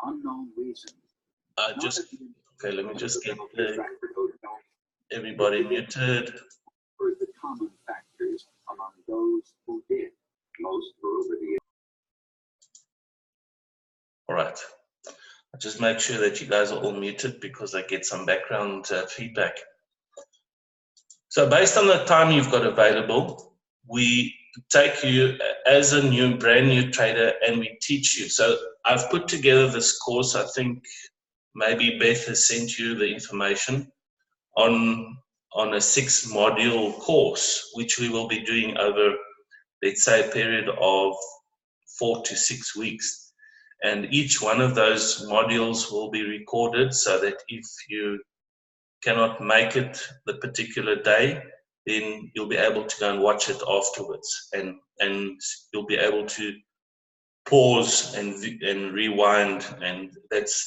unknown reasons. Okay, let me just get everybody muted. For the common factors among those who did. Most were over the. All right. I'll just make sure that you guys are all muted because I get some background feedback. So based on the time you've got available, we take you as a brand new trader and we teach you. So I've put together this course. I think maybe Beth has sent you the information on a 6-module course, which we will be doing over, let's say, a period of 4 to 6 weeks. And each one of those modules will be recorded so that if you cannot make it the particular day, then you'll be able to go and watch it afterwards, and you'll be able to pause and rewind, and that's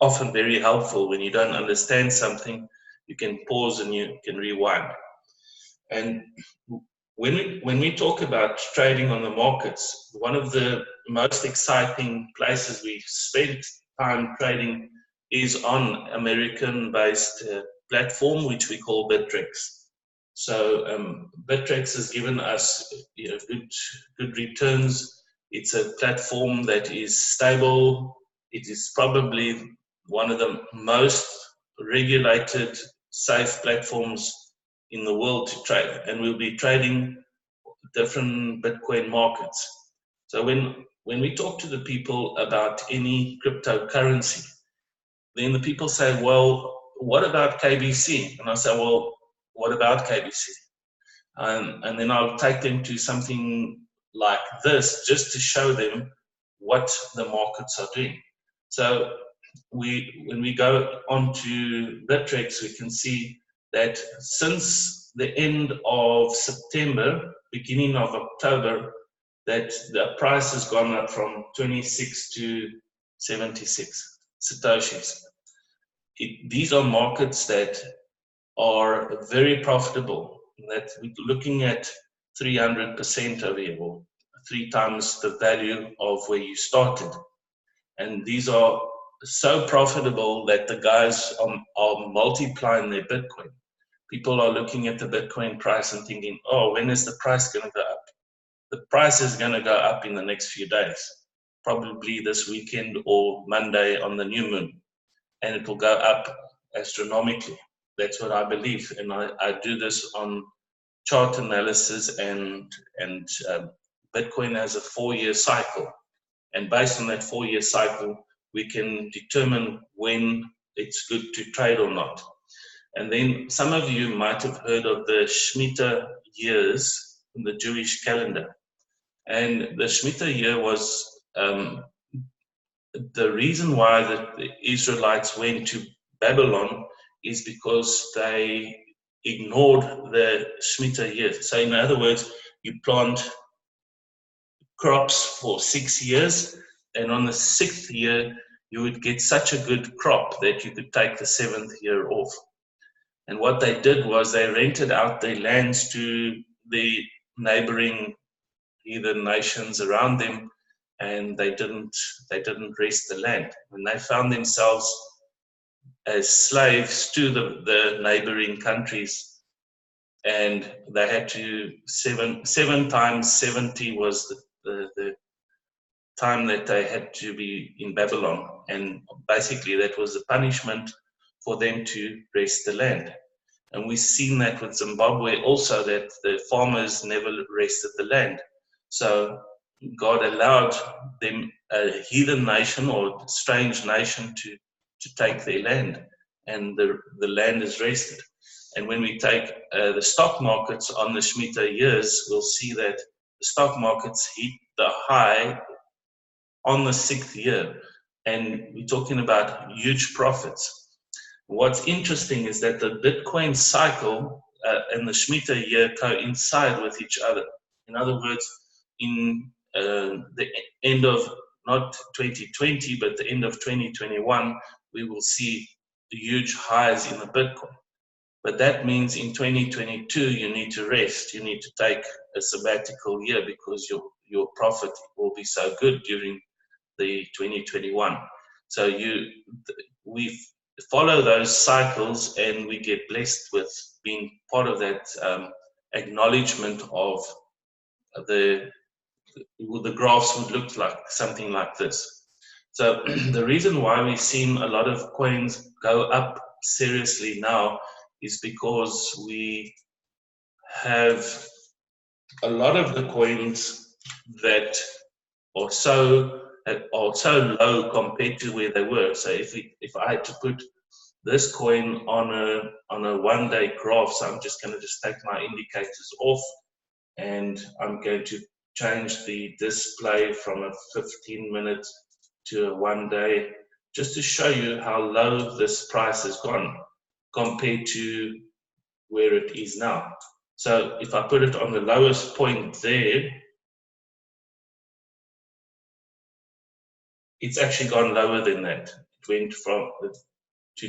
often very helpful. When you don't understand something, you can pause and you can rewind. And when we talk about trading on the markets, one of the most exciting places we spend time trading is on American-based platform, which we call Bittrex. So Bittrex has given us good returns. It's a platform that is stable. It is probably one of the most regulated, safe platforms in the world to trade, and we'll be trading different Bitcoin markets. So when we talk to the people about any cryptocurrency, then the people say, well, what about KBC? And I say, well, what about KBC? And then I'll take them to something like this just to show them what the markets are doing. So when we go onto Bittrex, we can see that since the end of September, beginning of October, that the price has gone up from 26 to 76 Satoshis. These are markets that are very profitable, that we're looking at 300% over here, or 3 times the value of where you started. And these are so profitable that the guys are multiplying their Bitcoin. People are looking at the Bitcoin price and thinking, oh, when is the price going to go up? The price is going to go up in the next few days, probably this weekend or Monday on the new moon, and it will go up astronomically. That's what I believe, and I do this on chart analysis, and Bitcoin has a 4-year cycle, and based on that 4-year cycle, we can determine when it's good to trade or not. And then some of you might have heard of the Shemitah years in the Jewish calendar. And the Shemitah year was the reason why the Israelites went to Babylon is because they ignored the Shemitah year. So in other words, you plant crops for 6 years, and on the 6th year, you would get such a good crop that you could take the 7th year off. And what they did was they rented out their lands to the neighboring heathen nations around them, and they didn't rest the land. And they found themselves as slaves to the neighboring countries, and they had to 7 times 70 was the time that they had to be in Babylon, and basically that was the punishment for them to rest the land. And we've seen that with Zimbabwe also, that the farmers never rested the land. So God allowed them, a heathen nation or strange nation, to take their land, and the land is rested. And when we take the stock markets on the Shemitah years, we'll see that the stock markets hit the high on the 6th year, and we're talking about huge profits. What's interesting is that the Bitcoin cycle and the Shemitah year coincide with each other. In other words, in the end of not 2020, but the end of 2021, we will see the huge highs in the Bitcoin. But that means in 2022, you need to rest. You need to take a sabbatical year because your profit will be so good during the 2021. So we follow those cycles, and we get blessed with being part of that acknowledgement of the graphs would look like something like this. So the reason why we've seen a lot of coins go up seriously now is because we have a lot of the coins that are so low compared to where they were. So if I had to put this coin on a one-day graph, so I'm just going to take my indicators off, and I'm going to change the display from a 15-minute to a one-day, just to show you how low this price has gone compared to where it is now. So if I put it on the lowest point there, it's actually gone lower than that. It went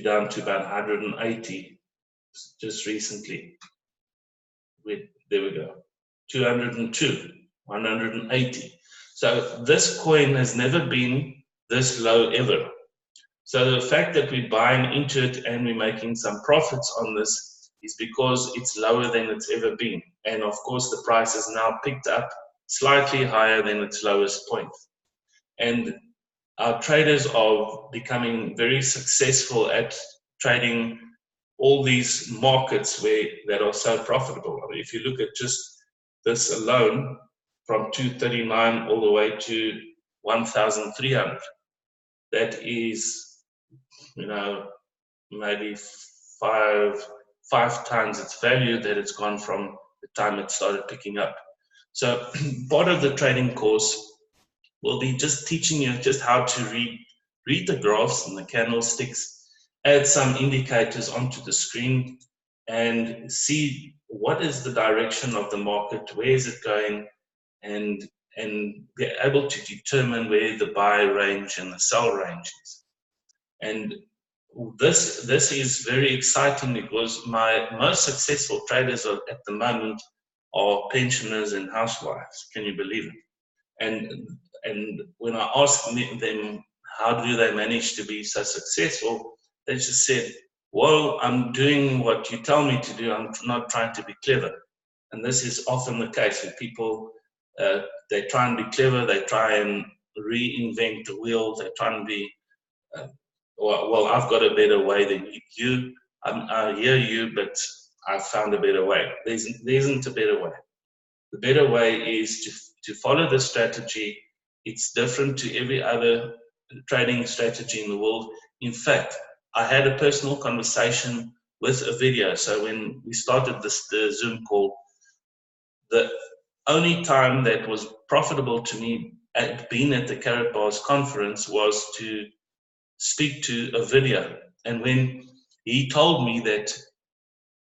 down to about 180 just recently. There we go. 202, 180. So this coin has never been this low ever. So the fact that we're buying into it and we're making some profits on this is because it's lower than it's ever been. And of course the price has now picked up slightly higher than its lowest point. And our traders are becoming very successful at trading all these markets that are so profitable. I mean, if you look at just this alone, from 239 all the way to 1,300, that is, maybe five times its value that it's gone from the time it started picking up. So part of the trading course will be just teaching you just how to read the graphs and the candlesticks, add some indicators onto the screen, and see what is the direction of the market, where is it going, and be able to determine where the buy range and the sell range is. And this is very exciting, because my most successful traders at the moment are pensioners and housewives. Can you believe it? And when I asked them how do they manage to be so successful, they just said, well, I'm doing what you tell me to do. I'm not trying to be clever. And this is often the case with people. They try and be clever. They try and reinvent the wheel. They try and be, well, I've got a better way than you. I hear you, but I've found a better way. There isn't a better way. The better way is to follow the strategy. It's different to every other trading strategy in the world. In fact, I had a personal conversation with a video. So when we started the Zoom call, the only time that was profitable to me being at the Carrot Bars conference was to speak to a video. And when he told me that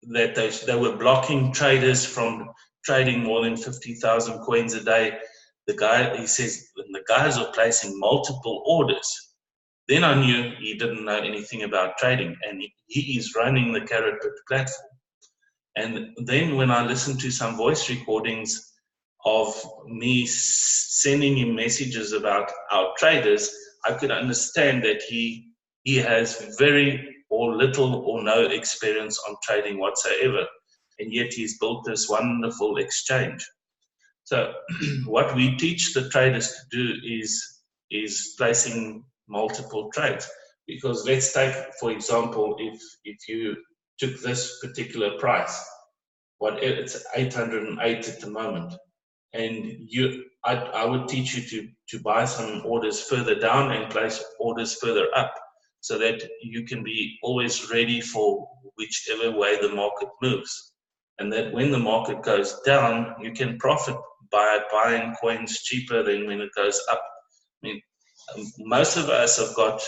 they were blocking traders from trading more than 50,000 coins a day, he says, the guys are placing multiple orders. Then I knew he didn't know anything about trading, and he is running the Carrot platform. And then when I listened to some voice recordings of me sending him messages about our traders, I could understand that he has very or little or no experience on trading whatsoever, and yet he's built this wonderful exchange. So what we teach the traders to do is placing multiple trades. Because let's take, for example, if you took this particular price, it's 808 at the moment, and I would teach you to buy some orders further down and place orders further up, so that you can be always ready for whichever way the market moves, and that when the market goes down, you can profit by buying coins cheaper than when it goes up. I mean, most of us have got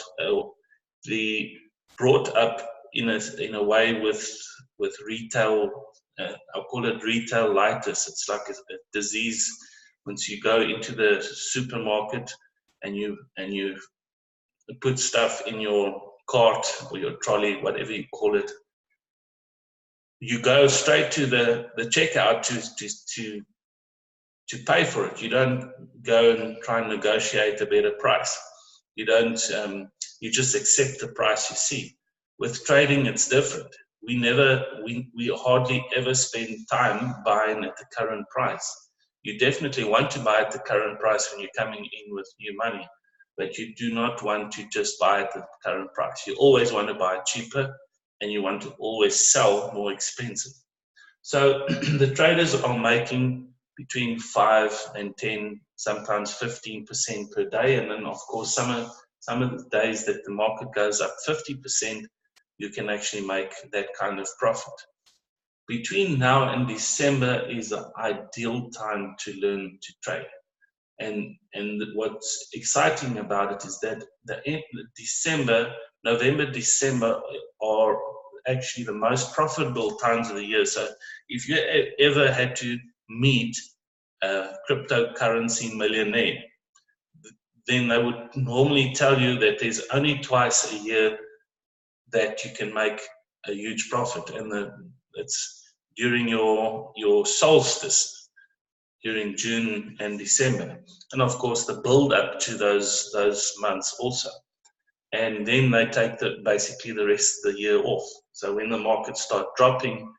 brought up in a way with retail. I'll call it retail litis. It's like a disease. Once you go into the supermarket and you put stuff in your cart or your trolley, whatever you call it, you go straight to the checkout to to pay for it. You don't go and try and negotiate a better price. You don't. You just accept the price you see. With trading, it's different. We hardly ever spend time buying at the current price. You definitely want to buy at the current price when you're coming in with new money, but you do not want to just buy at the current price. You always want to buy cheaper, and you want to always sell more expensive. So the traders are making between 5 and 10, sometimes 15% per day, and then of course some of the days that the market goes up 50%, you can actually make that kind of profit. Between now and December is the ideal time to learn to trade. And what's exciting about it is that November, December are actually the most profitable times of the year. So if you ever had to meet a cryptocurrency millionaire, then they would normally tell you that there's only twice a year that you can make a huge profit, and it's during your solstice, during June and December, and of course the build up to those months also. And then they take basically the rest of the year off. So when the markets start dropping,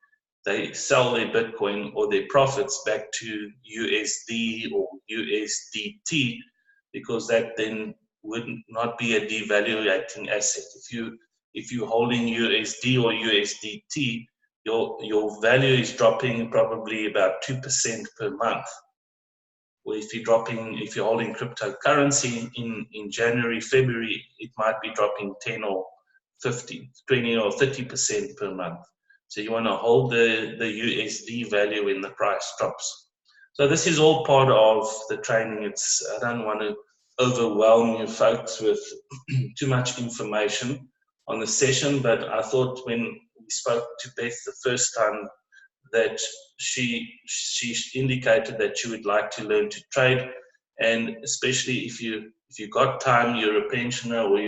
they sell their Bitcoin or their profits back to USD or USDT, because that then would not be a devaluating asset. If you're holding USD or USDT, your value is dropping probably about 2% per month. Or if you're holding cryptocurrency in January, February, it might be dropping 10 or 15, 20 or 30% per month. So you want to hold the USD value when the price drops. So this is all part of the training. I don't want to overwhelm you folks with too much information on the session, but I thought when we spoke to Beth the first time, that she indicated that she would like to learn to trade, and especially if you got time, you're a pensioner, or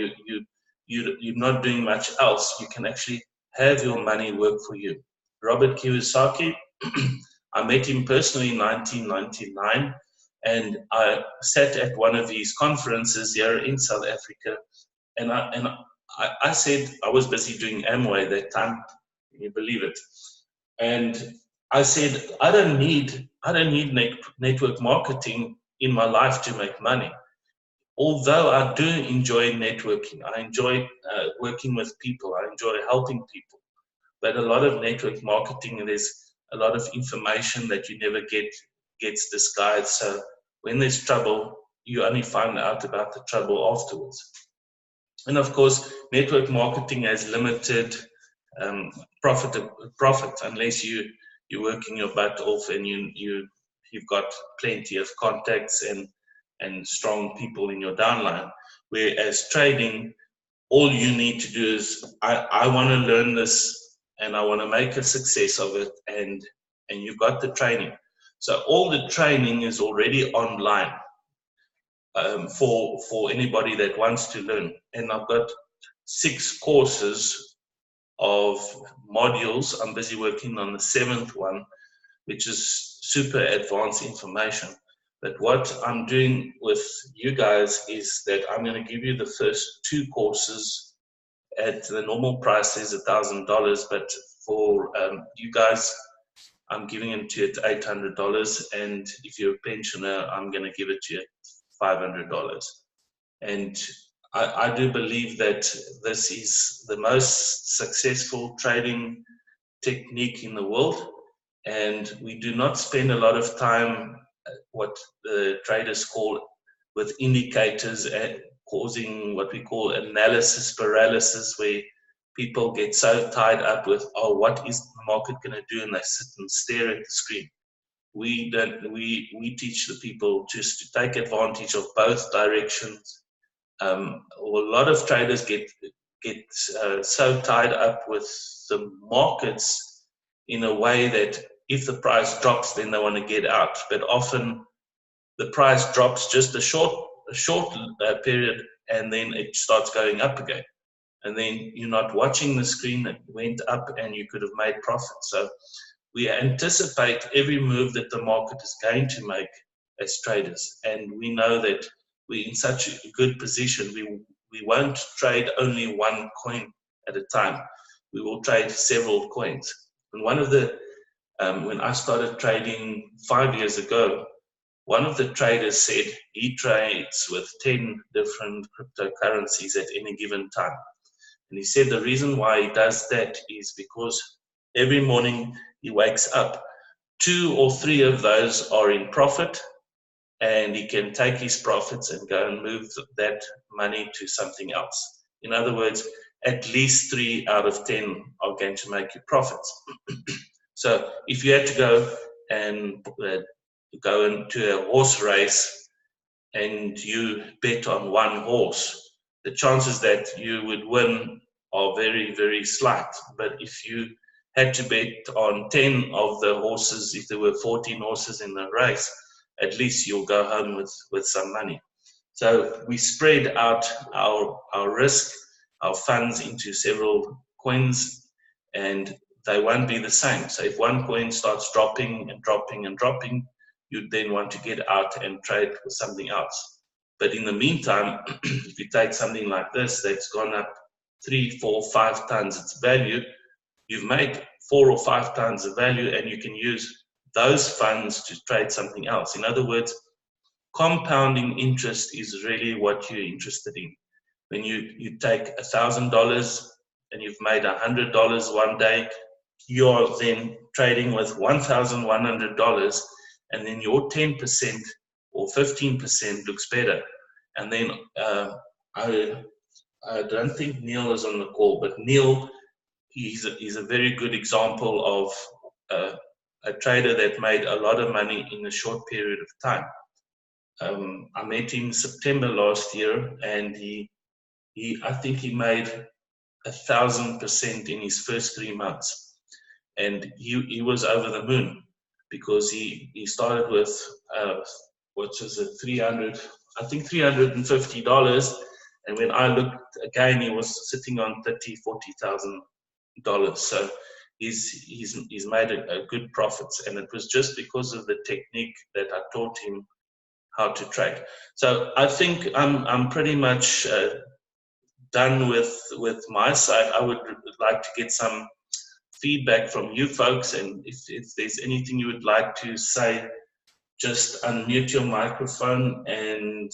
you're not doing much else, you can actually have your money work for you. Robert Kiyosaki, I met him personally in 1999, and I sat at one of his conferences here in South Africa, and I said, I was busy doing Amway at that time, can you believe it? And I said, I don't need network marketing in my life to make money. Although I do enjoy networking, I enjoy working with people, I enjoy helping people. But a lot of network marketing, there's a lot of information that you never gets disguised. So when there's trouble, you only find out about the trouble afterwards. And of course, network marketing has limited profit unless you're working your butt off and you've got plenty of contacts and strong people in your downline. Whereas trading, all you need to do is I want to learn this and I want to make a success of it, and you've got the training. So all the training is already online for anybody that wants to learn. And I've got 6 courses of modules. I'm busy working on the 7th one, which is super advanced information. But what I'm doing with you guys is that I'm going to give you the first 2 courses at the normal price is $1,000, but for you guys, I'm giving it to you at $800, and if you're a pensioner, I'm going to give it to you at $500. And I do believe that this is the most successful trading technique in the world, and we do not spend a lot of time, what the traders call, with indicators and causing what we call analysis paralysis, where people get so tied up with, oh, what is the market going to do, and they sit and stare at the screen. We teach the people just to take advantage of both directions. A lot of traders get so tied up with the markets in a way that if the price drops, then they want to get out. But often the price drops just a short period, and then it starts going up again. And then you're not watching the screen, it went up and you could have made profit. So we anticipate every move that the market is going to make, as traders. And we know that we're in such a good position. We won't trade only one coin at a time. We will trade several coins. And one of the, when I started trading 5 years ago, one of the traders said he trades with 10 different cryptocurrencies at any given time. And he said the reason why he does that is because every morning he wakes up, 2 or 3 of those are in profit, and he can take his profits and go and move that money to something else. In other words, at least 3 out of 10 are going to make you profits. So if you had to go and go into a horse race and you bet on one horse, the chances that you would win are very, very slight. But if you had to bet on 10 of the horses, if there were 14 horses in the race, at least you'll go home with some money. So we spread out our risk, our funds into several coins, and they won't be the same. So if one coin starts dropping and dropping and dropping, you'd then want to get out and trade with something else. But in the meantime, if you take something like this that's gone up 3, 4, 5 times its value, you've made 4 or 5 times the value, and you can use those funds to trade something else. In other words, compounding interest is really what you're interested in. When you take $1,000 and you've made $100 one day, you're then trading with $1,100, and then your 10% or 15% looks better. And then I don't think Neil is on the call, but Neil, he's a very good example of a trader that made a lot of money in a short period of time. I met him in September last year, and I think he made 1,000% in his first 3 months, and he was over the moon because he started with what was it, $350, and when I looked again, he was sitting on $30,000-$40,000. So he's made a good profits, and it was just because of the technique that I taught him how to trade. So I think I'm pretty much done with my side. I would like to get some feedback from you folks, and if there's anything you would like to say, just unmute your microphone and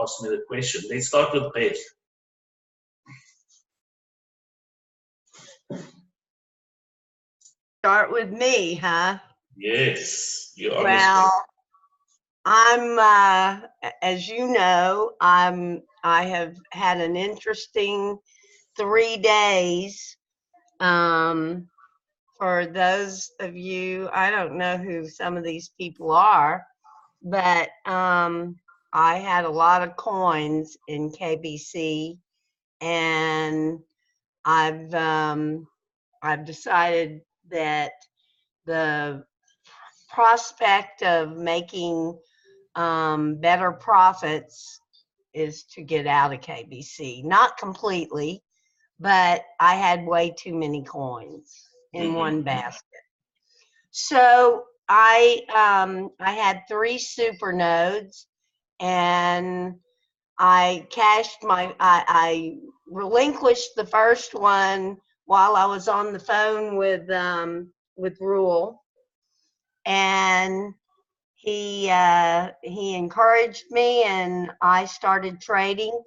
ask me the question. Let's start with Beth. Start with me, huh? Yes, you're on Well, I'm, as you know, I have had an interesting 3 days. For those of you, I don't know who some of these people are, but I had a lot of coins in KBC, and I've decided that the prospect of making better profits is to get out of KBC. Not completely, but I had way too many coins in one basket. So I had 3 super nodes, and I I relinquished the first one while I was on the phone with Rule, and he encouraged me, and I started trading.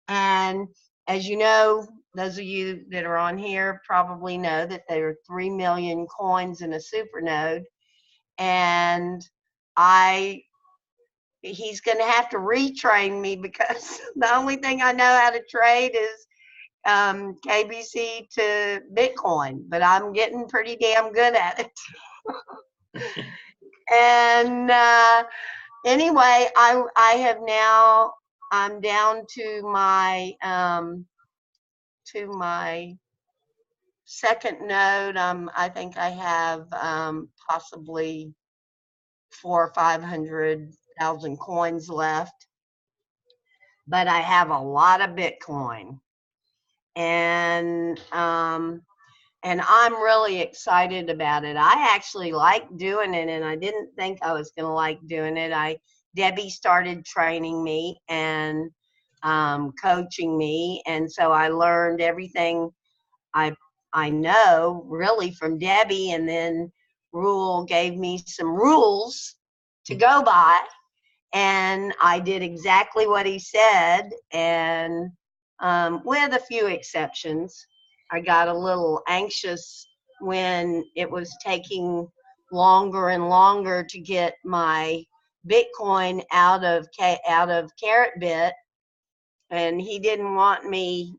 And as you know, those of you that are on here probably know that there are 3 million coins in a supernode, and he's going to have to retrain me because the only thing I know how to trade is KBC to Bitcoin, but I'm getting pretty damn good at it. And anyway, I have now, I'm down to my second node. I think I have possibly 400,000 or 500,000 coins left, but I have a lot of Bitcoin, and I'm really excited about it. I actually like doing it, and I didn't think I was going to like doing it. I Debbie started training me and coaching me, and so I learned everything I know really from Debbie, and then Rule gave me some rules to go by, and I did exactly what he said, and with a few exceptions. I got a little anxious when it was taking longer and longer to get my Bitcoin out of Carrotbit, and he didn't want me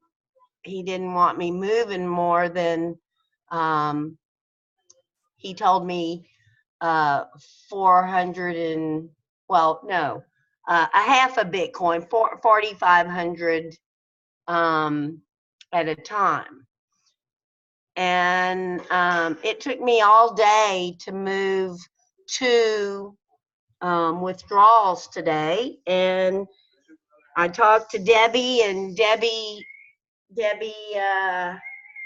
moving more than he told me 400 and well no a half a Bitcoin 4,500 at a time, and it took me all day to move two withdrawals today, and I talked to Debbie, and Debbie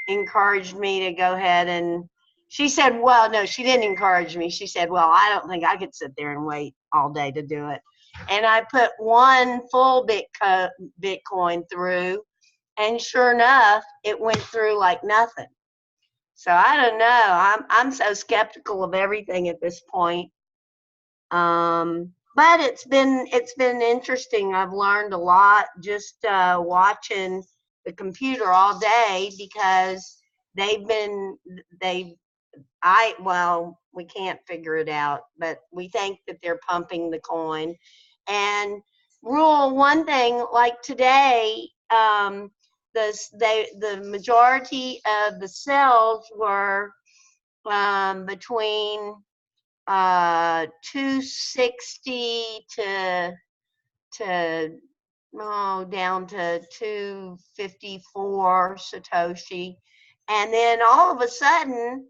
encouraged me to go ahead, and she said, well, no, she didn't encourage me. She said, well, I don't think I could sit there and wait all day to do it. And I put one full Bitcoin through, and sure enough, it went through like nothing. So I don't know. I'm so skeptical of everything at this point. But it's been interesting. I've learned a lot just watching the computer all day, because we can't figure it out, but we think that they're pumping the coin. And Rule, one thing, like today, the majority of the sales were between 260 to down to 254 Satoshi. And then all of a sudden,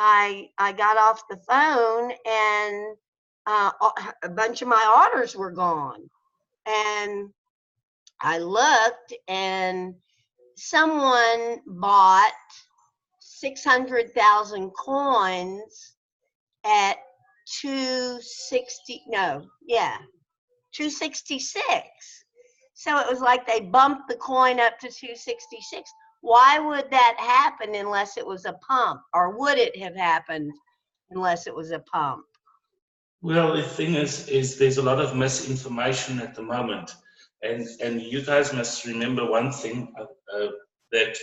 I got off the phone, and a bunch of my orders were gone. And I looked, and someone bought 600,000 coins at 266. So it was like they bumped the coin up to 266. Why would that happen unless it was a pump? Or would it have happened unless it was a pump? Well, the thing is there's a lot of misinformation at the moment, and you guys must remember one thing, that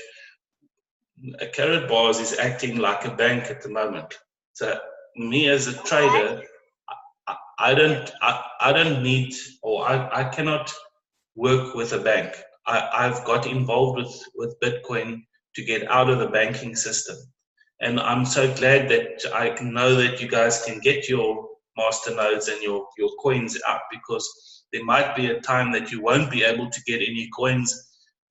a Carrot Bars is acting like a bank at the moment. So me as a trader, I don't need, or I cannot work with a bank. I've got involved with Bitcoin to get out of the banking system. And I'm so glad that I know that you guys can get your masternodes and your coins out, because there might be a time that you won't be able to get any coins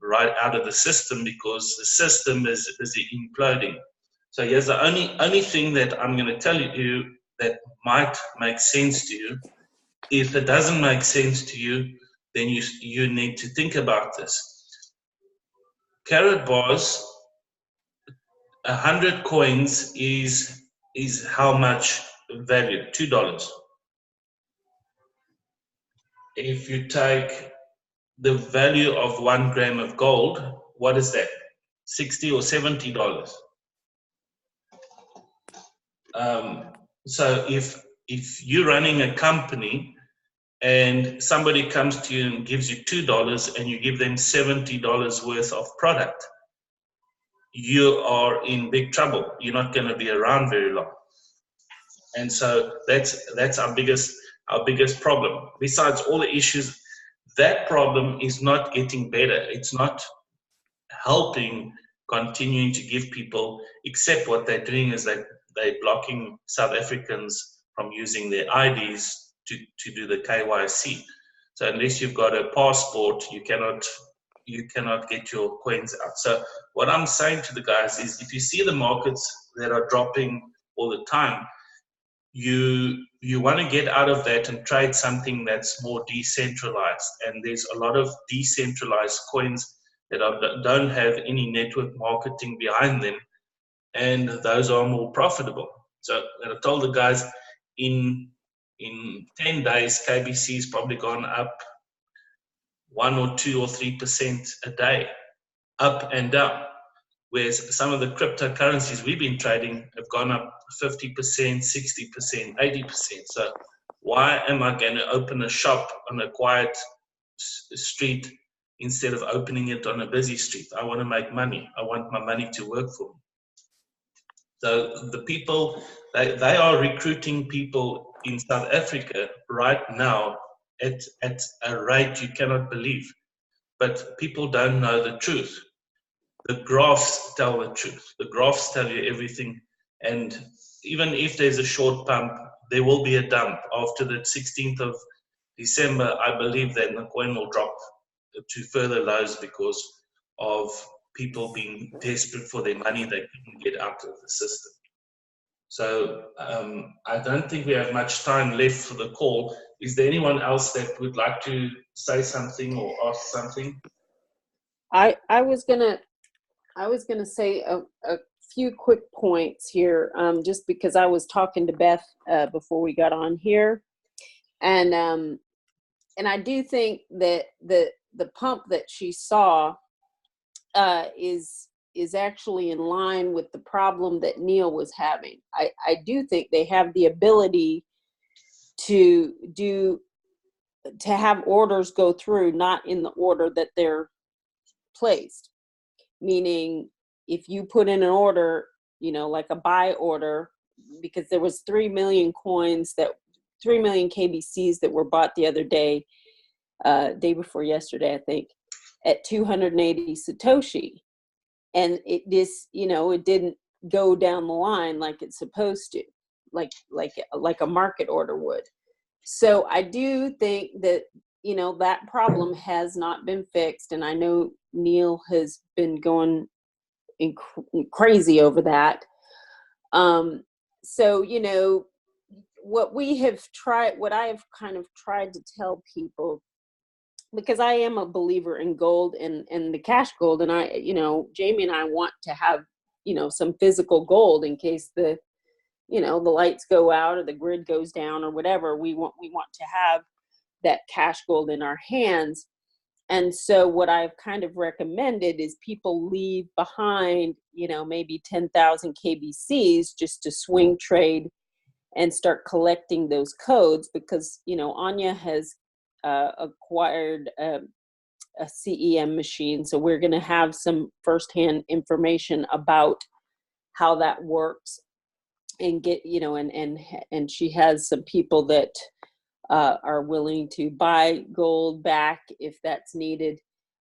right out of the system, because the system is imploding. So here's the only thing that I'm going to tell you that might make sense to you. If it doesn't make sense to you, then you need to think about this. Carrot Bars, 100 coins is how much value? $2. If you take the value of 1 gram of gold, what is that? $60 or $70. So if you're running a company and somebody comes to you and gives you $2 and you give them $70 worth of product, you are in big trouble. You're not going to be around very long. And so that's our biggest problem. Besides all the issues, that problem is not getting better. It's not helping continuing to give people, except what they're doing is they're blocking South Africans from using their IDs to do the KYC. So unless you've got a passport, you cannot get your coins out. So what I'm saying to the guys is, if you see the markets that are dropping all the time, you want to get out of that and trade something that's more decentralized. And there's a lot of decentralized coins that don't have any network marketing behind them, and those are more profitable. So I told the guys, in in 10 days, KBC's probably gone up 1 or 2 or 3% a day, up and down. Whereas some of the cryptocurrencies we've been trading have gone up 50%, 60%, 80%. So why am I going to open a shop on a quiet street instead of opening it on a busy street? I want to make money. I want my money to work for me. So the people, they are recruiting people in South Africa right now at a rate you cannot believe. But people don't know the truth. The graphs tell the truth. The graphs tell you everything. And even if there's a short pump, there will be a dump. After the 16th of December, I believe that the coin will drop to further lows because of people being desperate for their money they couldn't get out of the system. So I don't think we have much time left for the call. Is there anyone else that would like to say something or ask something? I was gonna say a few quick points here, just because I was talking to Beth before we got on here, and I do think that the pump that she saw is actually in line with the problem that Neil was having. I do think they have the ability to have orders go through not in the order that they're placed. Meaning, if you put in an order, like a buy order, because there was 3 million KBCs that were bought the other day, day before yesterday, I think, at 280 Satoshi. And it didn't go down the line like it's supposed to, like a market order would. So I do think that, that problem has not been fixed. And I know Neil has been going crazy over that. So, what I have kind of tried to tell people, because I am a believer in gold and the cash gold. And Jamie and I want to have, some physical gold in case the lights go out or the grid goes down or whatever. We want to have that cash gold in our hands. And so what I've kind of recommended is people leave behind, maybe 10,000 KBCs just to swing trade and start collecting those codes, because, Anya has acquired a CEM machine. So we're going to have some firsthand information about how that works and get, and she has some people that are willing to buy gold back if that's needed.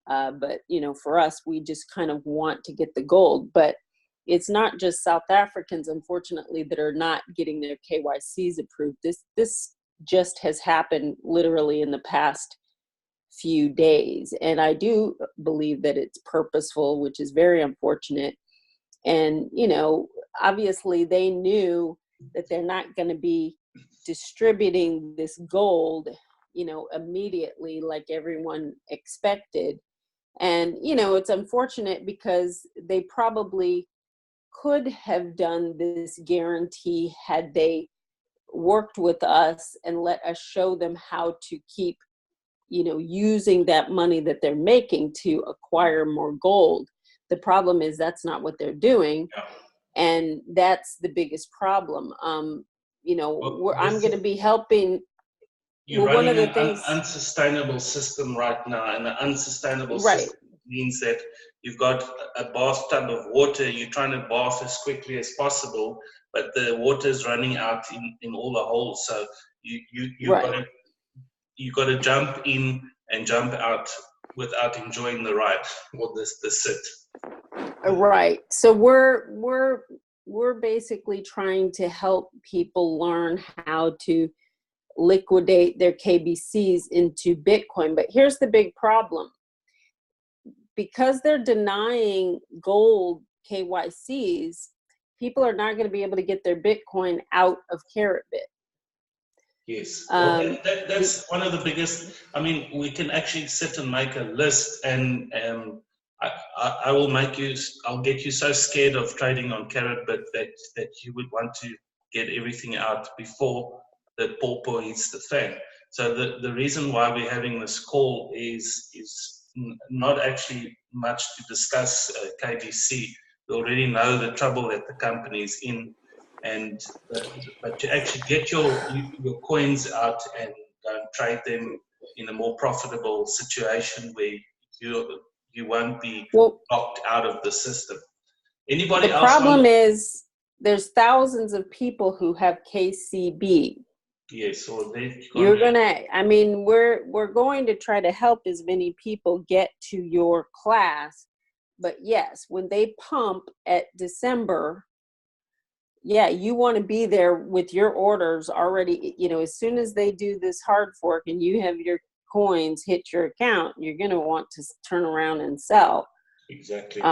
But, for us, we just kind of want to get the gold. But it's not just South Africans, unfortunately, that are not getting their KYCs approved. This just has happened literally in the past few days. And I do believe that it's purposeful, which is very unfortunate. And, obviously they knew that they're not going to be distributing this gold, immediately like everyone expected. And, it's unfortunate because they probably could have done this guarantee had they worked with us and let us show them how to keep, using that money that they're making to acquire more gold. The problem is that's not what they're doing. And that's the biggest problem. I'm going to be helping. You're running an unsustainable system right now, and an unsustainable system means that you've got a bathtub of water, you're trying to bath as quickly as possible, but the water is running out in all the holes. So you've got to jump in and jump out without enjoying the ride or the sit. Right. So we're basically trying to help people learn how to liquidate their KBCs into Bitcoin. But here's the big problem. Because they're denying gold KYCs, people are not going to be able to get their Bitcoin out of Carrotbit. Yes, that's one of the biggest. I mean, we can actually sit and make a list, and I will make you. I'll get you so scared of trading on Carrotbit that you would want to get everything out before the pawpaw hits the fan. So the reason why we're having this call is not actually much to discuss KBC. We already know the trouble that the company is in, but to actually get your coins out and trade them in a more profitable situation where you won't be locked out of the system. Anybody else? The problem is there's thousands of people who have KCB. Yes, so you're gonna. I mean, we're going to try to help as many people get to your class, but yes, when they pump at December, yeah, you want to be there with your orders already. You know, as soon as they do this hard fork and you have your coins hit your account, you're gonna want to turn around and sell. Exactly.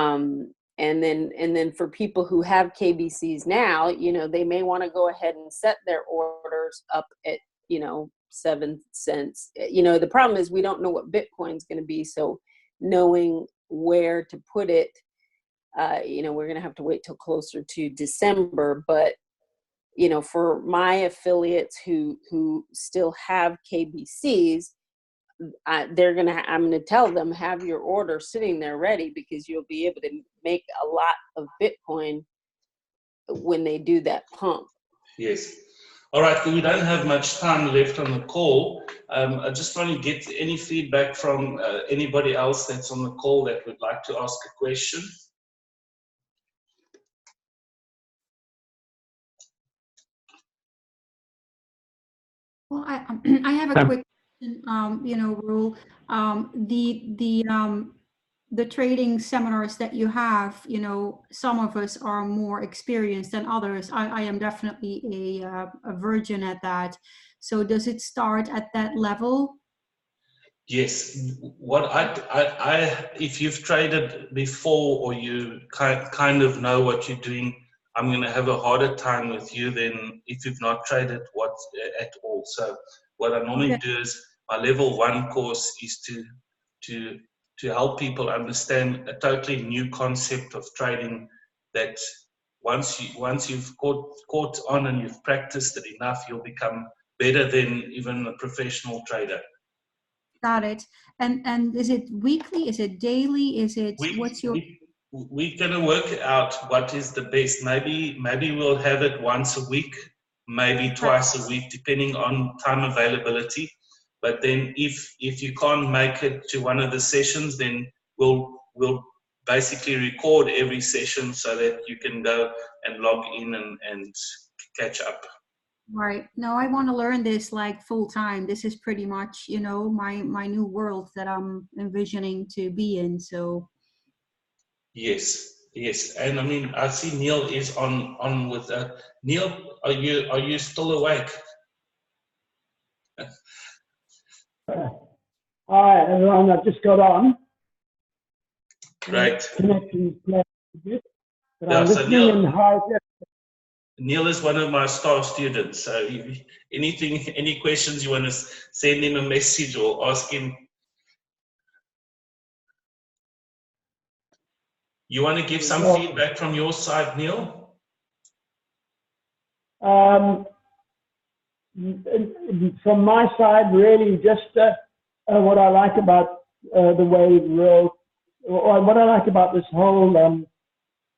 And then for people who have KBCs now, you know, they may want to go ahead and set their orders up at, you know, 7 cents. You know, the problem is we don't know what Bitcoin's going to be. So knowing where to put it, you know, we're going to have to wait till closer to December. But, you know, for my affiliates who still have KBCs, I'm gonna tell them, have your order sitting there ready, because you'll be able to make a lot of Bitcoin when they do that pump. Yes. All right, we don't have much time left on the call. I just want to get any feedback from anybody else that's on the call that would like to ask a question. Well, I have a quick question, you know, Rule. The trading seminars that you have, you know, some of us are more experienced than others. I am definitely a virgin at that. So does it start at that level? Yes. What I if you've traded before or you kind of know what you're doing, I'm going to have a harder time with you than if you've not traded at all. So what I normally do is my level 1 course is to help people understand a totally new concept of trading, that once you've caught on and you've practiced it enough, you'll become better than even a professional trader. Got it. And is it weekly? Is it daily? Is it We're going to work out what is the best. Maybe we'll have it once a week, maybe twice a week, depending on time availability. But then if you can't make it to one of the sessions, then we'll basically record every session so that you can go and log in and catch up. Right. No, I want to learn this like full time. This is pretty much, you know, my new world that I'm envisioning to be in. So. Yes. And I mean, I see Neil is on with that. Neil, are you still awake? Hi everyone, I've just got on. Great. Connecting a bit, but Yeah, I'm so listening in high. Neil is one of my star students. So if any questions you want to send him a message or ask him. You want to give some feedback from your side, Neil? From my side, really, just what I like about the way Will, or what I like about this whole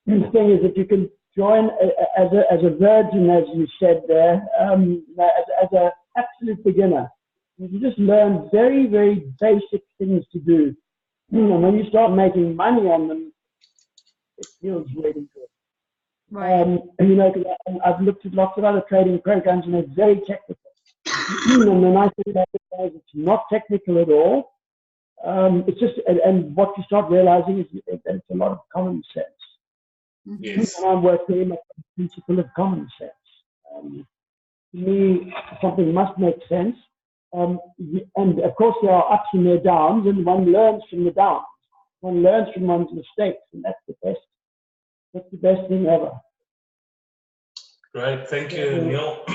thing is that you can join as a virgin, as you said there, as an absolute beginner. You can just learn very, very basic things to do. And when you start making money on them, it feels really good. Right. You know, I've looked at lots of other trading programs and they're very technical. And the nice thing about it is it's not technical at all. It's just, and what you start realizing is that it's a lot of common sense. Yes. And I'm working on the principle of common sense. To me, something must make sense. And of course, there are ups and there are downs, and one learns from the downs. One learns from one's mistakes, and that's the best. That's the best thing ever. Great, thank you, Neil.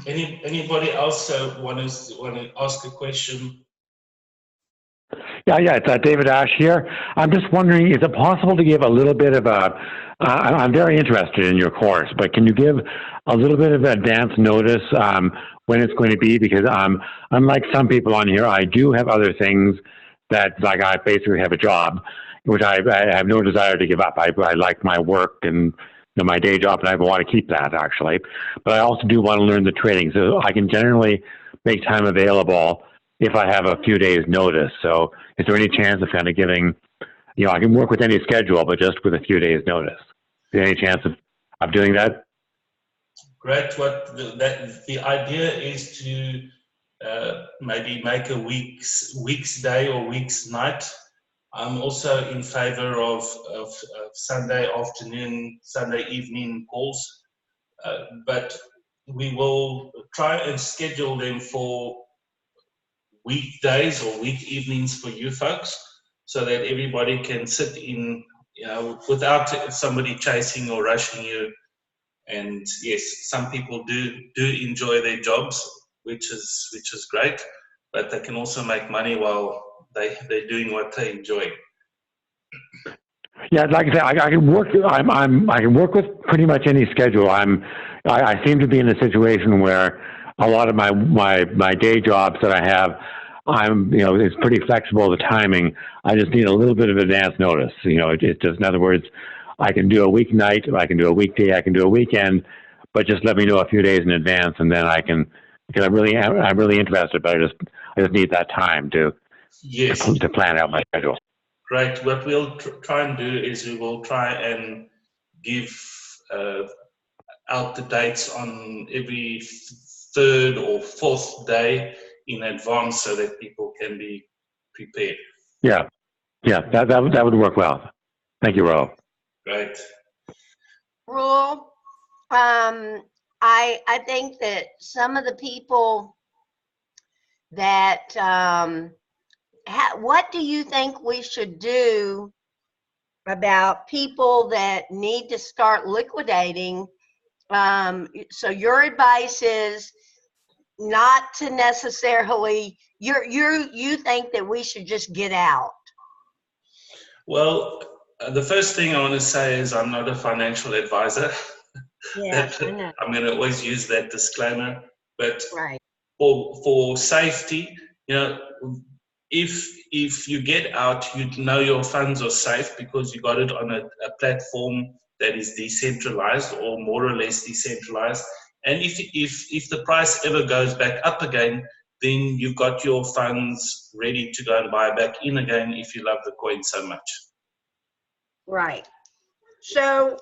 Anybody else want to ask a question? Yeah, it's David Ash here. I'm just wondering, is it possible to give a little bit of a, I'm very interested in your course, but can you give a little bit of advance notice when it's going to be? Because unlike some people on here, I do have other things that, like, I basically have a job, which I have no desire to give up. I like my work and my day job, and I want to keep that, actually. But I also do want to learn the trading, so I can generally make time available if I have a few days notice. So is there any chance of kind of giving, I can work with any schedule, but just with a few days notice? Is there any chance of doing that? Great. The idea is to maybe make a week's day or week's night. I'm also in favor of Sunday afternoon, Sunday evening calls, but we will try and schedule them for weekdays or week evenings for you folks, so that everybody can sit in, without somebody chasing or rushing you. And yes, some people do enjoy their jobs, which is great, but they can also make money while they're doing what they enjoy. Yeah, like I said, I can work. I can work with pretty much any schedule. I seem to be in a situation where a lot of my day jobs that I have, it's pretty flexible, the timing. I just need a little bit of advance notice. It's just, in other words, I can do a weeknight, I can do a weekday, I can do a weekend, but just let me know a few days in advance, and then I can, because I'm really interested, but I just need that time to plan out my schedule. Great. What we'll try and do is we will try and give out the dates on every third or fourth day in advance, so that people can be prepared. Yeah, that would work well. Thank you, Ro. Great. Rule, I think that some of the people that, what do you think we should do about people that need to start liquidating? So your advice is not to necessarily, you think that we should just get out. Well, the first thing I want to say is I'm not a financial advisor. Yes, I know. I'm going to always use that disclaimer. But Right. for safety, if you get out, you know your funds are safe because you got it on a platform that is decentralized or more or less decentralized. And if the price ever goes back up again, then you've got your funds ready to go and buy back in again if you love the coin so much. Right. So,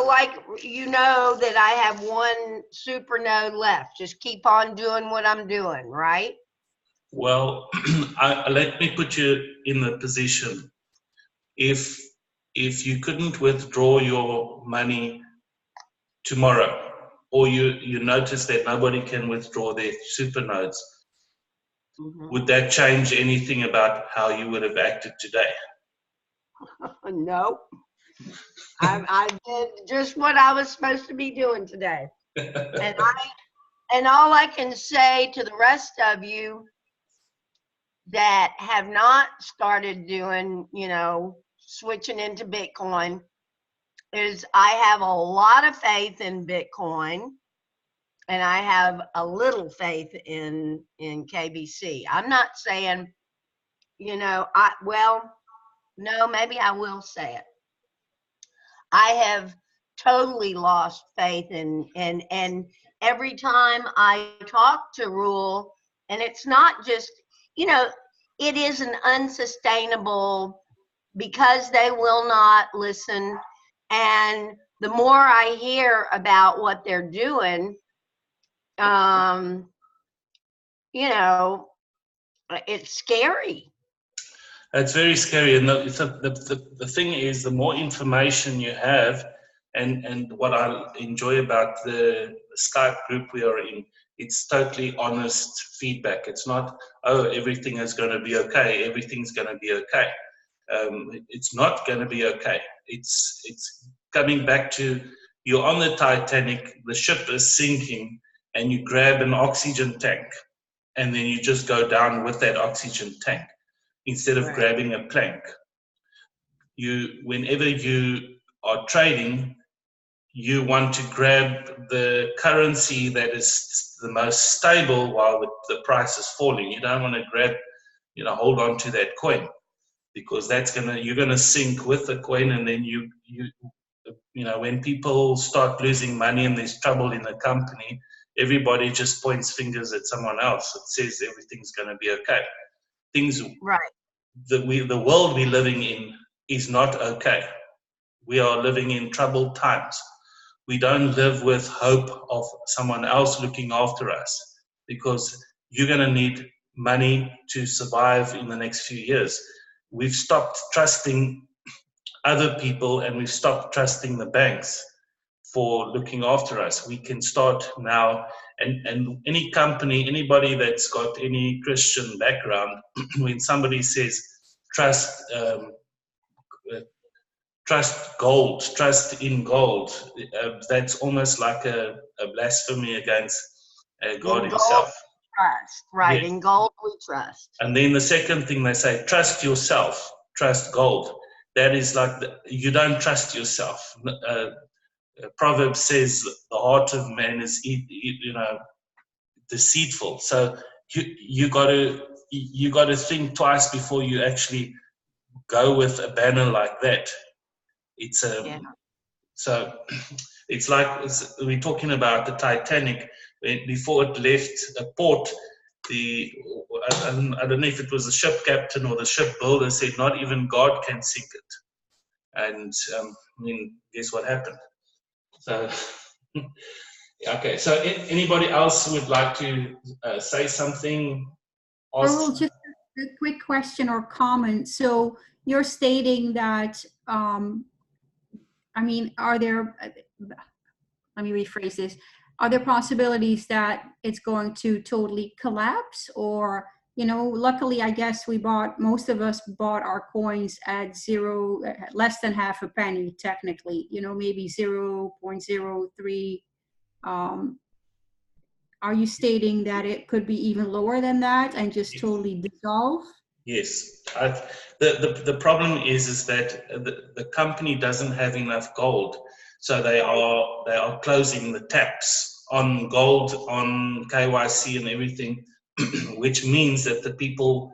like, that I have one super node left. Just keep on doing what I'm doing, right? Well, let me put you in the position. If you couldn't withdraw your money tomorrow, or you notice that nobody can withdraw their super nodes, would that change anything about how you would have acted today? No. I did just what I was supposed to be doing today. And all I can say to the rest of you that have not started doing, switching into Bitcoin, is I have a lot of faith in Bitcoin, and I have a little faith in KBC. I'm not saying, no, maybe I will say it. I have totally lost faith in, and every time I talk to Rule, and it's not just, it is an unsustainable, because they will not listen. And the more I hear about what they're doing, it's scary. It's very scary. And the thing is, the more information you have, and what I enjoy about the Skype group we are in, it's totally honest feedback. It's not, oh, everything is going to be okay. Everything's going to be okay. It's not going to be okay. It's coming back to, you're on the Titanic, the ship is sinking, and you grab an oxygen tank. and then you just go down with that oxygen tank instead of Right. grabbing a plank. Whenever you are trading, you want to grab the currency that is the most stable while the price is falling. You don't want to grab, hold on to that coin, because you're gonna sink with the coin, and then when people start losing money and there's trouble in the company, everybody just points fingers at someone else. It says everything's gonna be okay. Right. The world we're living in is not okay. We are living in troubled times. We don't live with hope of someone else looking after us, because you're going to need money to survive in the next few years. We've stopped trusting other people, and we've stopped trusting the banks for looking after us. We can start now, and any company, anybody that's got any Christian background, when somebody says trust gold, trust in gold, that's almost like a blasphemy against God himself. Trust, right? Yes. In gold we trust. And then the second thing they say, trust yourself, trust gold. That is like you don't trust yourself. Proverbs says the heart of man is deceitful. So you got to think twice before you actually go with a banner like that. It's So it's like we're talking about the Titanic. Before it left a port, I don't know if it was the ship captain or the ship builder said, not even God can sink it. And guess what happened? So, okay. So anybody else would like to say something? Earl, just a quick question or comment. So you're stating that, are there, let me rephrase this. Are there possibilities that it's going to totally collapse? Or, luckily, I guess most of us bought our coins at less than half a penny, technically, maybe 0.03. Are you stating that it could be even lower than that and just totally dissolve? Yes. The problem is that the company doesn't have enough gold, so they are closing the taps on gold, on KYC and everything, which means that the people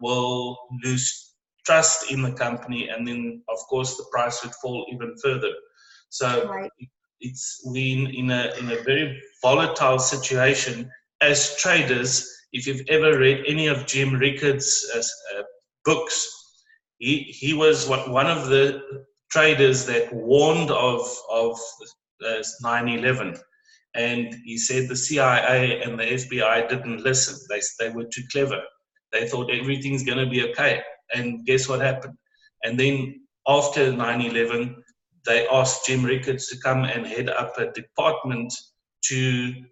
will lose trust in the company, and then of course the price would fall even further. So Right. we're in a very volatile situation as traders. If you've ever read any of Jim Rickard's books, he was one of the traders that warned of 9/11, and he said the CIA and the FBI didn't listen. They were too clever. They thought everything's going to be okay, and guess what happened? And then after 9/11, they asked Jim Rickards to come and head up a department to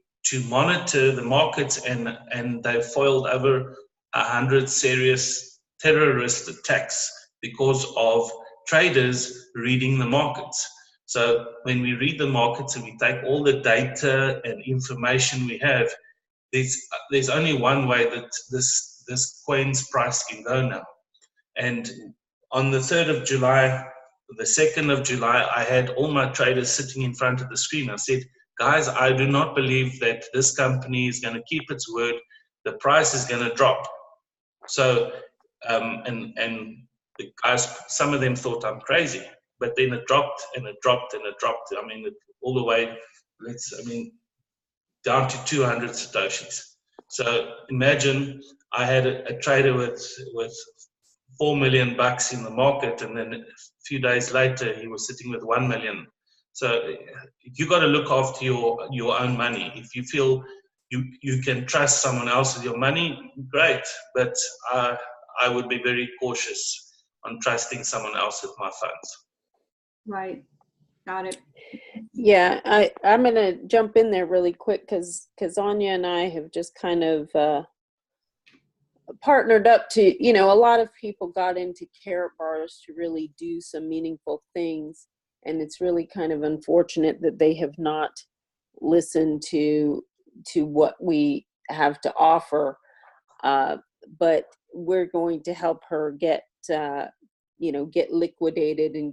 monitor the markets, and they foiled over 100 serious terrorist attacks because of traders reading the markets. So when we read the markets and we take all the data and information we have, there's only one way that this coin's price can go now. And on the 3rd of July, the 2nd of July, I had all my traders sitting in front of the screen. I said, guys, I do not believe that this company is going to keep its word. The price is going to drop. So, and the guys, some of them thought I'm crazy, but then it dropped and it dropped and it dropped. All the way, down to 200 Satoshis. So imagine I had a trader with $4 million in the market, and then a few days later he was sitting with 1 million. So you got to look after your own money. If you feel you can trust someone else with your money, great, but I would be very cautious on trusting someone else with my funds. Right. Got it. Yeah, I'm going to jump in there really quick because Anya and I have just kind of partnered up to, a lot of people got into carrot bars to really do some meaningful things. And it's really kind of unfortunate that they have not listened to what we have to offer. but we're going to help her get get liquidated and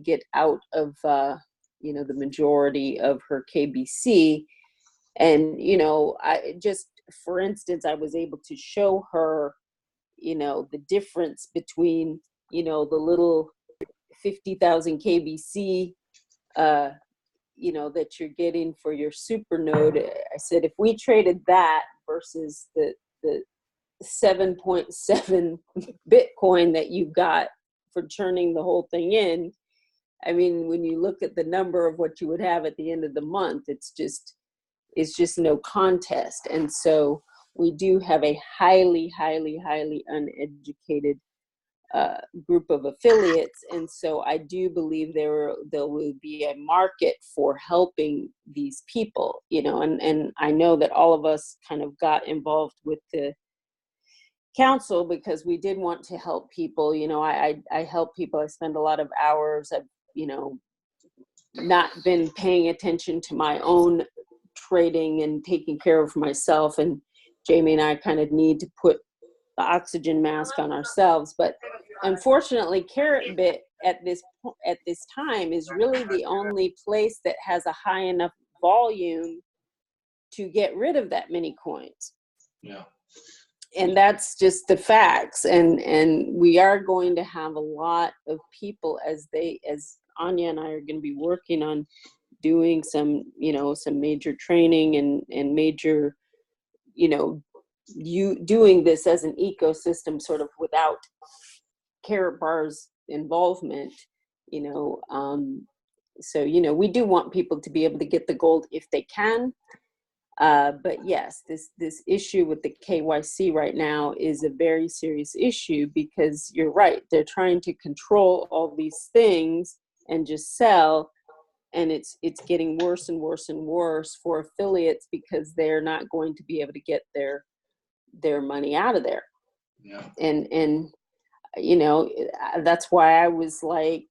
get out of the majority of her KBC. And I just, for instance, I was able to show her the difference between the little 50,000 KBC that you're getting for your super node. I said, if we traded that versus the 7.7 Bitcoin that you got for churning the whole thing in, I mean, when you look at the number of what you would have at the end of the month, it's just no contest. And so we do have a highly, highly, highly uneducated group of affiliates. And so I do believe there will be a market for helping these people, and I know that all of us kind of got involved with the council because we did want to help people. I help people. I spend a lot of hours. I've not been paying attention to my own trading and taking care of myself, and Jamie and I kind of need to put the oxygen mask on ourselves. But unfortunately, CarrotBit at this time is really the only place that has a high enough volume to get rid of that many coins. Yeah. And that's just the facts. And we are going to have a lot of people as Anya and I are going to be working on doing some major training and major, you doing this as an ecosystem sort of without Karatbar's involvement, so, we do want people to be able to get the gold if they can. But yes, this issue with the KYC right now is a very serious issue because you're right. They're trying to control all these things and just sell. And it's getting worse and worse and worse for affiliates because they're not going to be able to get their money out of there. Yeah. And that's why I was like,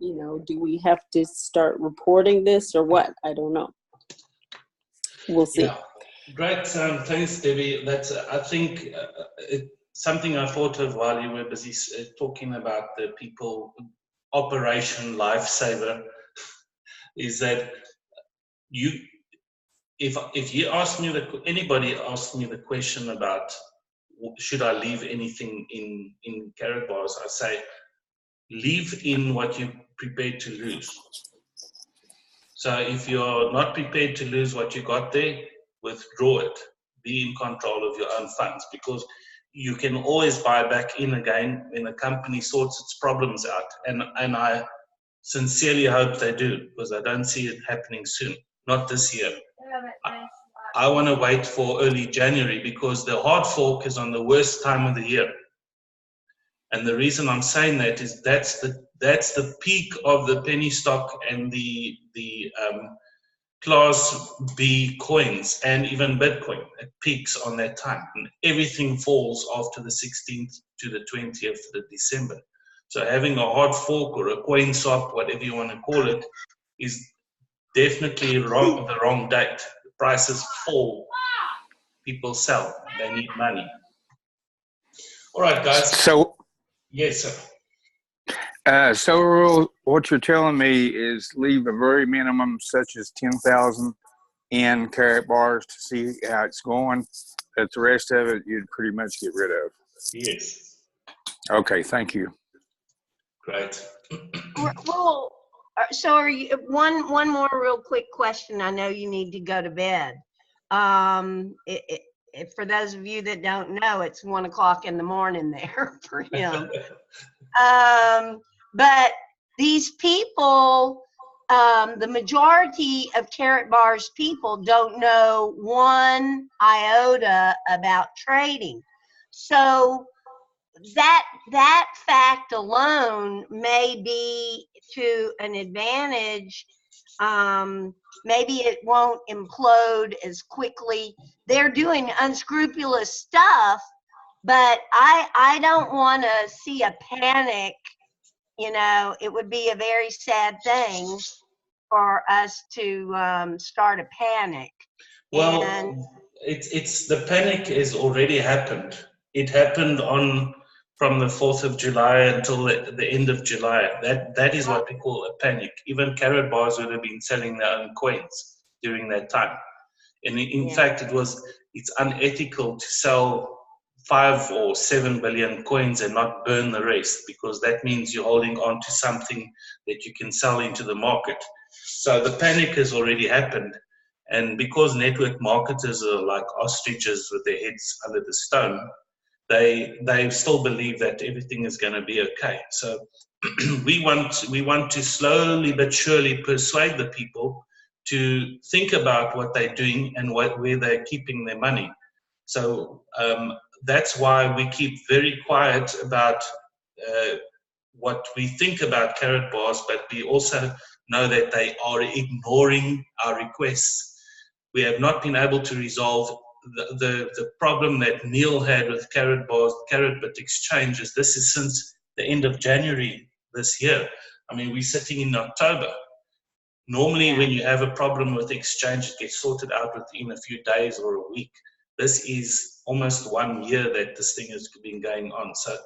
do we have to start reporting this or what? I don't know. We'll see. Yeah. Great. Thanks, Debbie. That's, I think, something I thought of while you were busy talking about the people, Operation Lifesaver, is that if you ask me, anybody asks me the question about should I leave anything in Karatbars, I say leave in what you're prepared to lose. So if you're not prepared to lose what you got there, withdraw it. Be in control of your own funds, because you can always buy back in again when the company sorts its problems out. And I sincerely hope they do, because I don't see it happening soon. Not this year. I want to wait for early January because the hard fork is on the worst time of the year. And the reason I'm saying that is that's the peak of the penny stock and the Class B coins and even Bitcoin. It peaks on that time, and everything falls after the 16th to the 20th of December. So having a hard fork or a coin swap, whatever you want to call it, is definitely the wrong date. The prices fall, people sell, they need money. All right, guys. So, yes, sir. So what you're telling me is leave a very minimum, such as 10,000 in Karatbars to see how it's going. But the rest of it, you'd pretty much get rid of. Yes. Okay, thank you. Great. Well, so are you, one more real quick question. I know you need to go to bed. For those of you that don't know, it's 1 o'clock in the morning there for him. But these people, the majority of Karatbar's people don't know one iota about trading. So that fact alone may be to an advantage. Maybe it won't implode as quickly. They're doing unscrupulous stuff, but I don't want to see a panic. It would be a very sad thing for us to start a panic. Well, and it's the panic has already happened. It happened from the 4th of July until the end of July. That is what we call a panic. Even Carrot Bars would have been selling their own coins during that time. And in fact, it's unethical to sell 5 or 7 billion coins and not burn the rest, because that means you're holding on to something that you can sell into the market. So the panic has already happened. And because network marketers are like ostriches with their heads under the stone, they still believe that everything is going to be okay. So we want to slowly but surely persuade the people to think about what they're doing and where they're keeping their money. So that's why we keep very quiet about what we think about Carrot Bars, but we also know that they are ignoring our requests. We have not been able to resolve the problem that Neil had with Carrot Bars, Carrot Bit exchanges. This is since the end of January this year. I mean, we're sitting in October. Normally, when you have a problem with exchange, it gets sorted out within a few days or a week. This is almost 1 year that this thing has been going on. So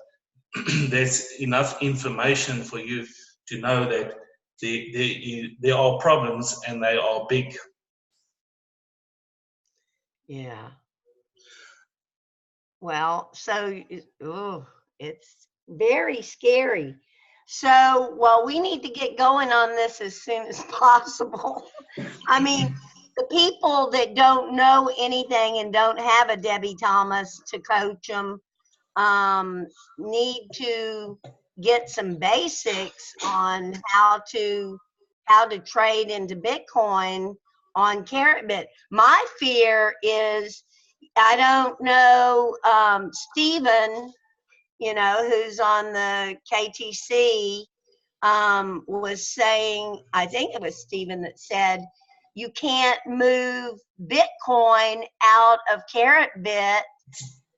there's enough information for you to know that there are problems, and they are big. Yeah. Well, so it's very scary. So, well, we need to get going on this as soon as possible. I mean, the people that don't know anything and don't have a Debbie Thomas to coach them need to get some basics on how to trade into Bitcoin on Carrotbit. My fear is, I don't know, Stephen, who's on the KTC, was saying, I think it was Stephen that said, you can't move Bitcoin out of Carrotbit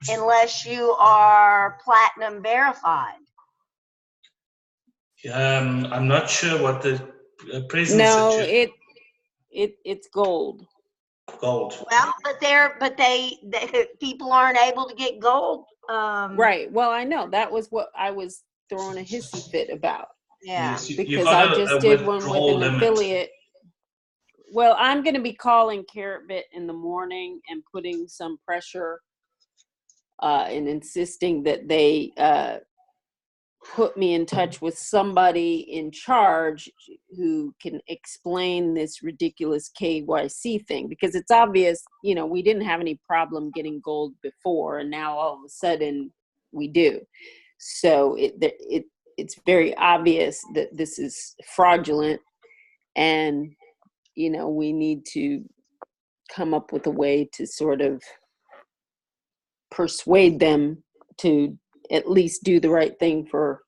unless you are platinum verified. I'm not sure what the presence. No, it's gold. Gold. Well, but they people aren't able to get gold. Right. Well, I know that was what I was throwing a hissy fit about. Yeah. Yes, because I just did one with an affiliate. Well, I'm going to be calling Carrotbit in the morning and putting some pressure and insisting that they put me in touch with somebody in charge who can explain this ridiculous KYC thing, because it's obvious, we didn't have any problem getting gold before, and now all of a sudden we do. So it's very obvious that this is fraudulent, and we need to come up with a way to sort of persuade them to at least do the right thing for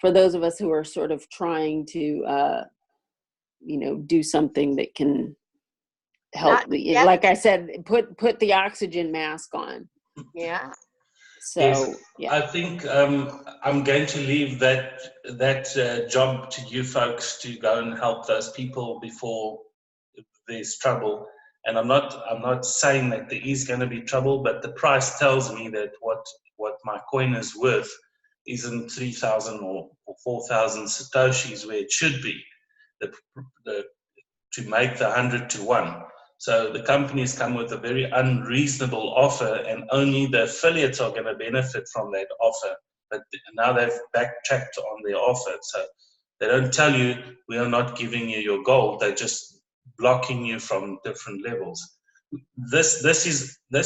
those of us who are sort of trying to do something that can help like I said, put the oxygen mask on. Yeah. So yes, yeah, I think I'm going to leave that job to you folks to go and help those people before there's trouble. And I'm not saying that there is going to be trouble, but the price tells me that what my coin is worth isn't 3,000 or 4,000 satoshis where it should be, to make the 100 to 1. So the companies come with a very unreasonable offer, and only the affiliates are going to benefit from that offer. But now they've backtracked on their offer. So they don't tell you, we are not giving you your gold. They're just blocking you from different levels. This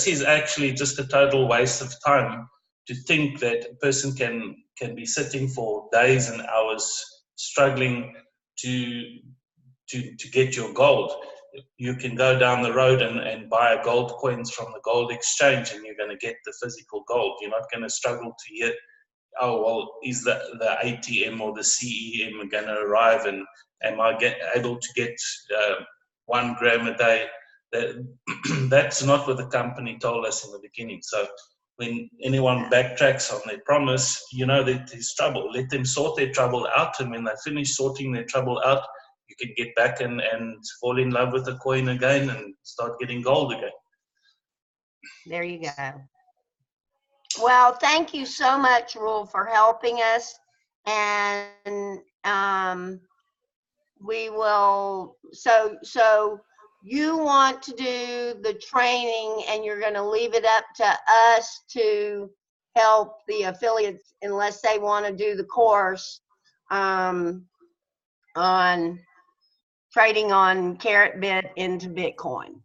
is actually just a total waste of time to think that a person can be sitting for days and hours struggling to get your gold. You can go down the road and buy gold coins from the gold exchange, and you're going to get the physical gold. You're not going to struggle to get, oh, well, is the ATM or the CEM going to arrive, and am I able to get 1 gram a day? That's not what the company told us in the beginning. So when anyone backtracks on their promise, that there's trouble. Let them sort their trouble out, and when they finish sorting their trouble out, you can get back and fall in love with the coin again and start getting gold again. There you go. Well, thank you so much, Rule, for helping us. And we will, so you want to do the training and you're going to leave it up to us to help the affiliates unless they want to do the course on trading on Carrot Bit into Bitcoin.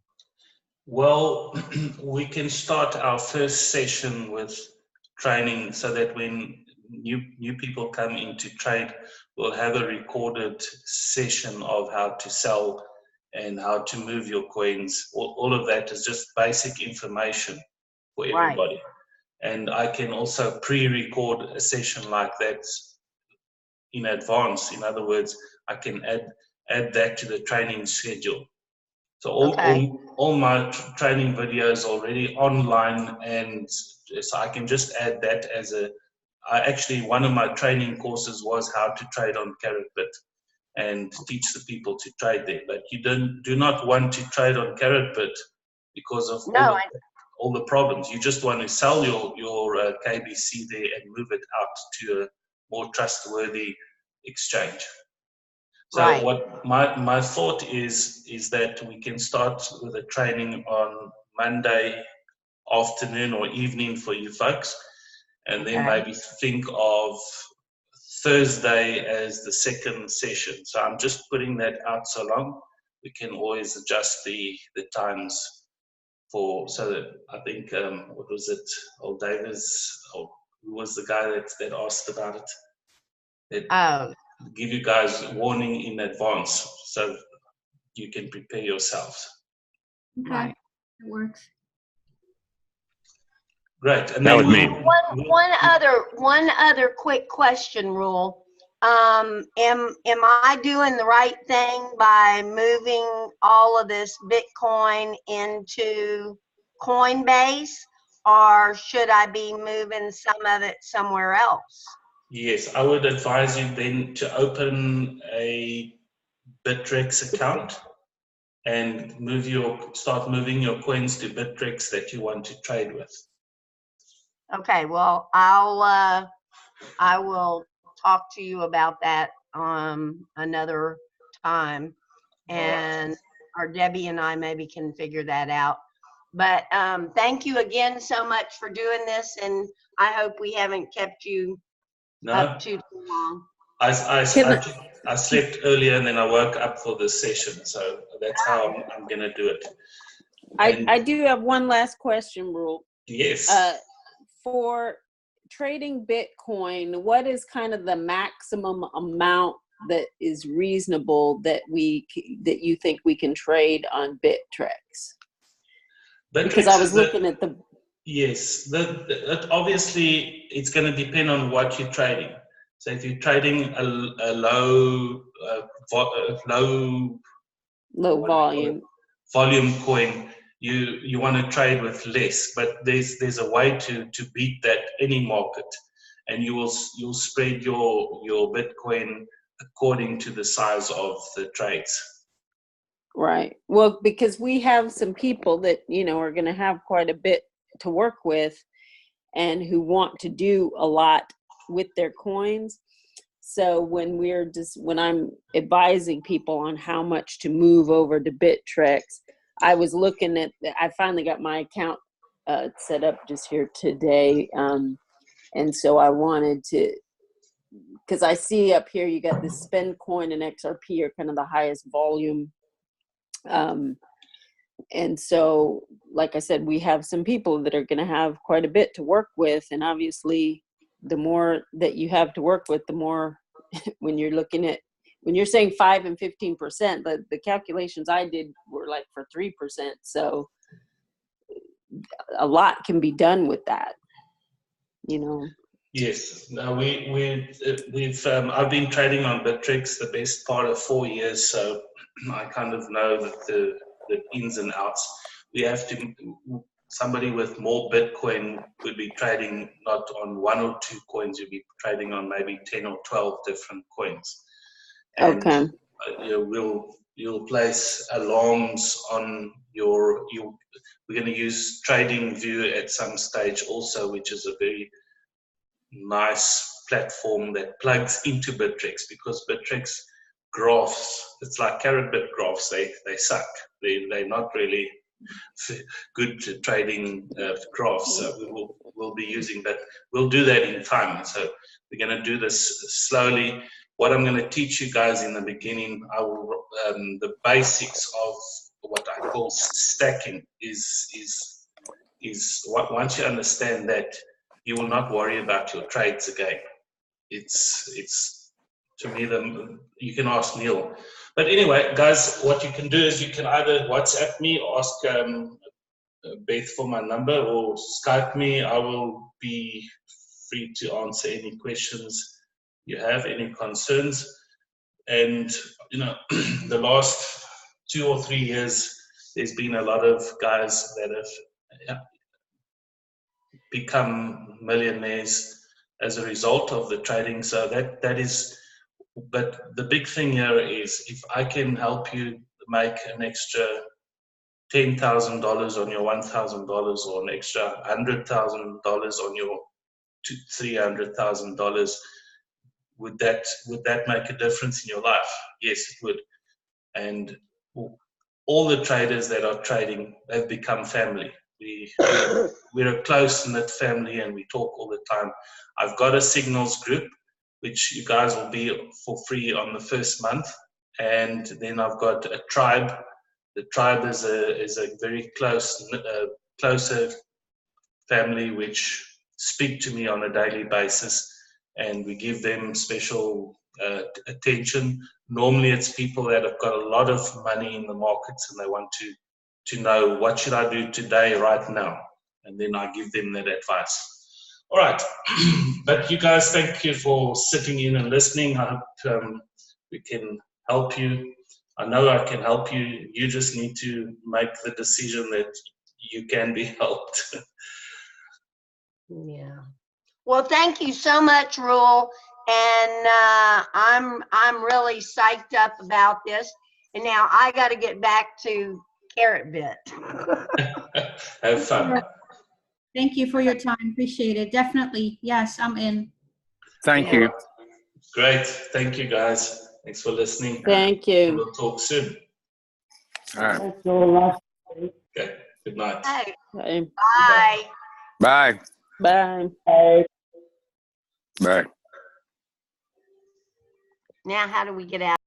Well, we can start our first session with training so that when new people come in to trade, we'll have a recorded session of how to sell and how to move your coins. All of that is just basic information for everybody. Right. And I can also pre-record a session like that in advance. In other words, I can add that to the training schedule. So all my training videos already online, and so I can just add that as actually one of my training courses was how to trade on CarrotBit and teach the people to trade there. But you do not want to trade on CarrotBit because of all the problems. You just want to sell your KBC there and move it out to a more trustworthy exchange. So what my thought is that we can start with a training on Monday afternoon or evening for you folks, and then maybe think of Thursday as the second session. So I'm just putting that out so long. We can always adjust the times for, so that I think, what was it, old Davis, or who was the guy that asked about it? Give you guys warning in advance so you can prepare yourselves. Okay, it works. Great. And that then was me. One other quick question, Rule. Am I doing the right thing by moving all of this Bitcoin into Coinbase, or should I be moving some of it somewhere else? Yes, I would advise you then to open a Bittrex account and start moving your coins to Bittrex that you want to trade with. Okay, well, I will talk to you about that another time, and or Debbie and I maybe can figure that out. But thank you again so much for doing this, and I hope we haven't kept you up too long. I slept earlier and then I woke up for this session, so that's how I'm going to do it. I do have one last question, Rule. Yes. For trading Bitcoin, what is kind of the maximum amount that is reasonable that you think we can trade on Bittrex? Because I was looking at the. Yes, that obviously it's going to depend on what you're trading. So if you're trading a low volume coin, you want to trade with less. But there's a way to beat that any market, and you'll spread your Bitcoin according to the size of the trades. Right. Well, because we have some people that are going to have quite a bit to work with, and who want to do a lot with their coins. So when I'm advising people on how much to move over to Bittrex, I was looking at, I finally got my account set up just here today. And so I wanted to, because I see up here, you got this spend coin and XRP are kind of the highest volume. And so, like I said, we have some people that are going to have quite a bit to work with. And obviously, the more that you have to work with, the more when you're saying 5 and 15%, the calculations I did were like for 3%. So a lot can be done with that, Yes. No, I've been trading on Bittrex the best part of 4 years, so I kind of know that the ins and outs. Somebody with more Bitcoin would be trading not on 1 or 2 coins, you'd be trading on maybe 10 or 12 different coins. And you'll place alarms on your, we're going to use TradingView at some stage also, which is a very nice platform that plugs into Bittrex, because Bittrex graphs, it's like carrot bit graphs, they suck. They're not really good to trading graphs, so we'll be using, but we'll do that in time. So we're going to do this slowly. What I'm going to teach you guys in the beginning, the basics of what I call stacking is once you understand that, you will not worry about your trades again. It's to me, you can ask Neil. But anyway, guys, what you can do is you can either WhatsApp me or ask Beth for my number, or Skype me. I will be free to answer any questions you have, any concerns. And the last 2 or 3 years, there's been a lot of guys that have become millionaires as a result of the trading. So that is, but the big thing here is, if I can help you make an extra $10,000 on your $1,000, or an extra $100,000 on your $300,000, would that make a difference in your life? Yes, it would. And all the traders that are trading have become family. We're a close-knit family, and we talk all the time. I've got a Signals group, which you guys will be for free on the first month. And then I've got a tribe. The tribe is a very closer family, which speak to me on a daily basis, and we give them special attention. Normally it's people that have got a lot of money in the markets, and they want to know, what should I do today, right now? And then I give them that advice. All right. But you guys, thank you for sitting in and listening. I hope we can help you. I know I can help you. You just need to make the decision that you can be helped. Yeah. Well, thank you so much, Rule. And I'm really psyched up about this. And now I got to get back to Carrot Bit. Have fun. Thank you for your time. Appreciate it. Definitely. Yes, I'm in. Thank you. Great. Thank you, guys. Thanks for listening. Thank you. We'll talk soon. All right. That's all. Okay. Good night. Hey, Okay. bye. Bye. Bye. Bye. Bye. Now, how do we get out?